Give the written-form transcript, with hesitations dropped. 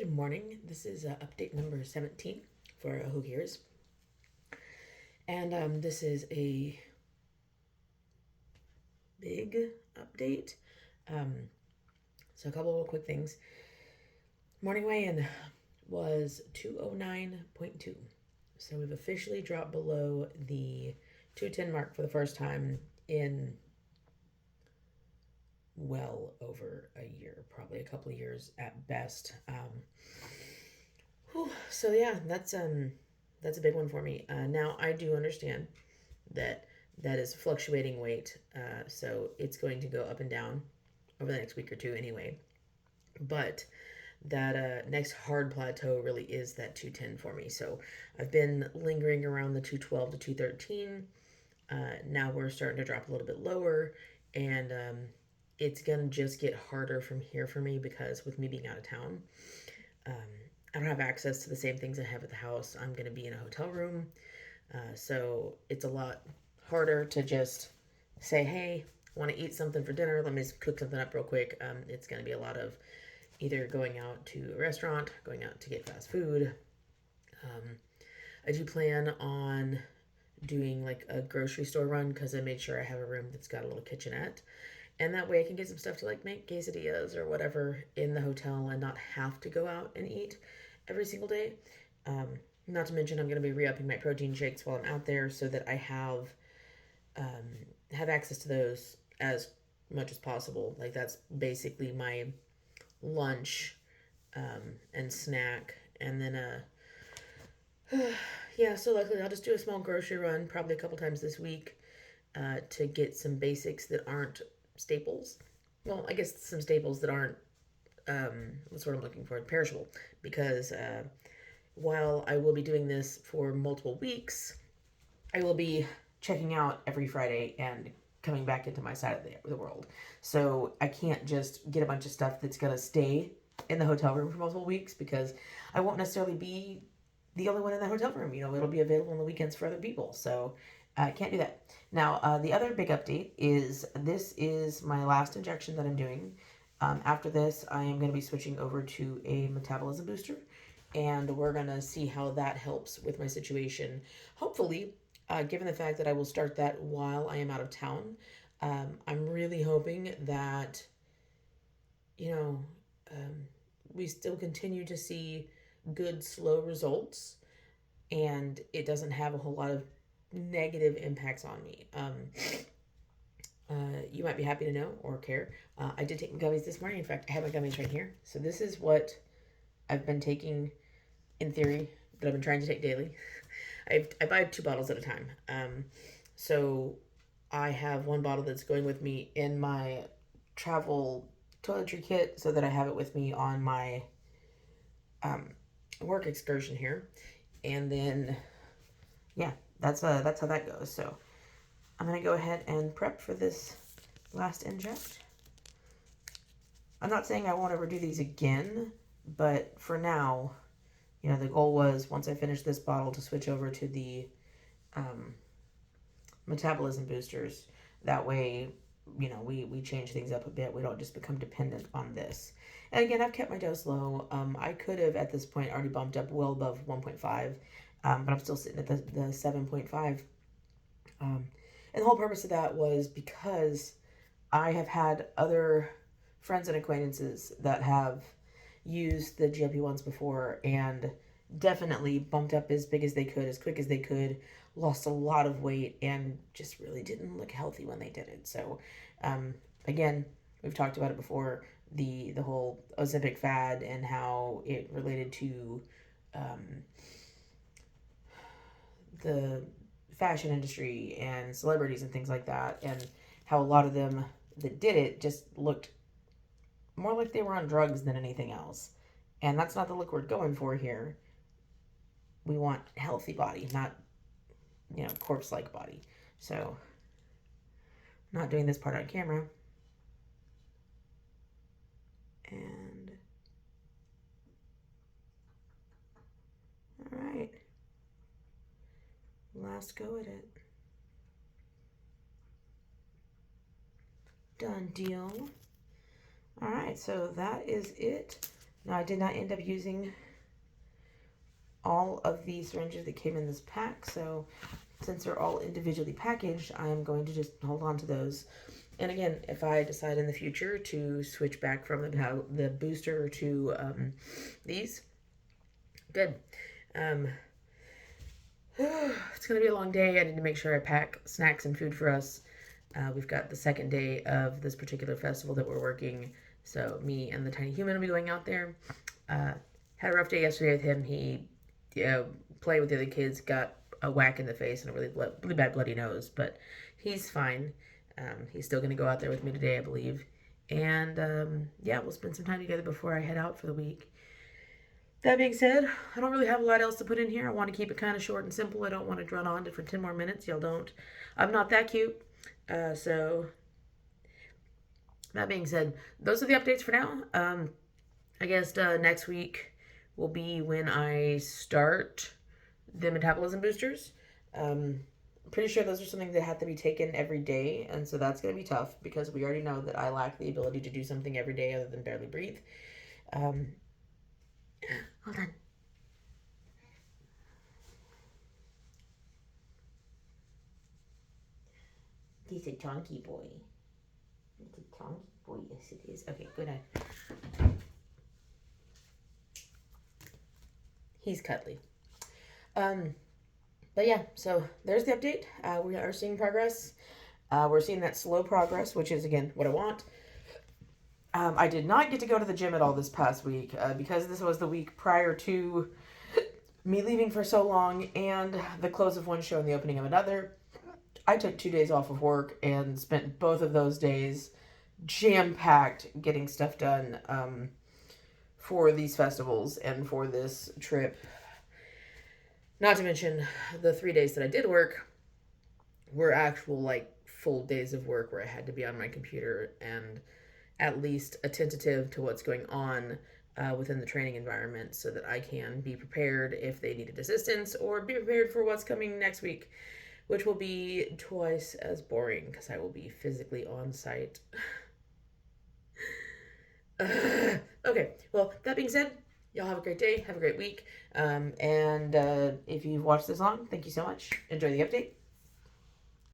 Good morning. This is update number 17 for Who Hears. And this is a big update. So a couple of quick things. Morning weigh-in was 209.2. So we've officially dropped below the 210 mark for the first time in well over a year, probably a couple of years at best. So yeah, that's a big one for me. Now I do understand that that is fluctuating weight, so it's going to go up and down over the next week or two anyway. But that next hard plateau really is that 210 for me. So I've been lingering around the 212 to 213. Now we're starting to drop a little bit lower, and it's going to just get harder from here for me because with me being out of town, um, I don't have access to the same things I have at the house. I'm going to be in a hotel room. So it's a lot harder to just say, hey, want to eat something for dinner? Let me just cook something up real quick. It's going to be a lot of either going out to a restaurant, going out to get fast food. I do plan on doing like a grocery store run because I made sure I have a room that's got a little kitchenette. And that way I can get some stuff to like make quesadillas or whatever in the hotel and not have to go out and eat every single day. Um, Not to mention, I'm going to be re-upping my protein shakes while I'm out there so that I have access to those as much as possible. Like that's basically my lunch and snack, and then yeah. So luckily, I'll just do a small grocery run, probably a couple times this week, to get some basics that aren't staples. Well, I guess some staples that aren't what's what I'm looking for, perishable, because while I will be doing this for multiple weeks, I will be checking out every Friday and coming back into my side of the world. So I can't just get a bunch of stuff that's going to stay in the hotel room for multiple weeks because I won't necessarily be the only one in the hotel room. You know, it'll be available on the weekends for other people. So I can't do that. Now, the other big update is this is my last injection that I'm doing. After this, I am going to be switching over to a metabolism booster, and we're going to see how that helps with my situation. Hopefully, given the fact that I will start that while I am out of town, I'm really hoping that, you know, we still continue to see good, slow results and it doesn't have a whole lot of negative impacts on me. You might be happy to know or care. I did take my gummies this morning. In fact, I have my gummies right here. So this is what I've been taking in theory, that I've been trying to take daily. I buy 2 bottles at a time. So I have 1 bottle that's going with me in my travel toiletry kit so that I have it with me on my work excursion here. And then, yeah, that's how that goes. So I'm going to go ahead and prep for this last inject. I'm not saying I won't ever do these again, but for now, you know, the goal was once I finish this bottle to switch over to the metabolism boosters. That way, you know, we change things up a bit. We don't just become dependent on this. And again, I've kept my dose low. I could have at this point already bumped up well above 1.5, but I'm still sitting at the 7.5. And the whole purpose of that was because I have had other friends and acquaintances that have used the GLP-1s before and definitely bumped up as big as they could, as quick as they could, lost a lot of weight, and just really didn't look healthy when they did it. So, again, we've talked about it before, the whole Ozempic fad and how it related to the fashion industry and celebrities and things like that, and how a lot of them that did it just looked more like they were on drugs than anything else. And that's not the look we're going for here. We want healthy body, not, you know, corpse-like body. So, not doing this part on camera. And, all right. Last go at it. Done deal. All right, so that is it. Now, I did not end up using all of the syringes that came in this pack, so since they're all individually packaged, I am going to just hold on to those. And again, if I decide in the future to switch back from the booster to these, good. It's going to be a long day. I need to make sure I pack snacks and food for us. We've got the second day of this particular festival that we're working. So me and the tiny human will be going out there. Had a rough day yesterday with him. He played with the other kids, got a whack in the face and a really bad bloody nose. But he's fine. He's still going to go out there with me today, I believe. And yeah, we'll spend some time together before I head out for the week. That being said, I don't really have a lot else to put in here. I want to keep it kind of short and simple. I don't want to drone on for 10 more minutes. Y'all don't. I'm not that cute. So, that being said, those are the updates for now. I guess next week will be when I start the metabolism boosters. Pretty sure those are something that have to be taken every day. And so that's going to be tough because we already know that I lack the ability to do something every day other than barely breathe. Hold on. He's a chunky boy. It's a chunky boy. Yes, it is. Okay, good night. He's cuddly. But yeah, so there's the update. We are seeing progress. We're seeing that slow progress, which is, again, what I want. I did not get to go to the gym at all this past week because this was the week prior to me leaving for so long and the close of one show and the opening of another. I took 2 days off of work and spent both of those days jam-packed getting stuff done for these festivals and for this trip. Not to mention the 3 days that I did work were actual full days of work where I had to be on my computer and at least attentive to what's going on within the training environment so that I can be prepared if they needed assistance or be prepared for what's coming next week, which will be twice as boring because I will be physically on site. Okay, well, that being said, y'all have a great day, have a great week, and if you've watched this long, thank you so much. Enjoy the update.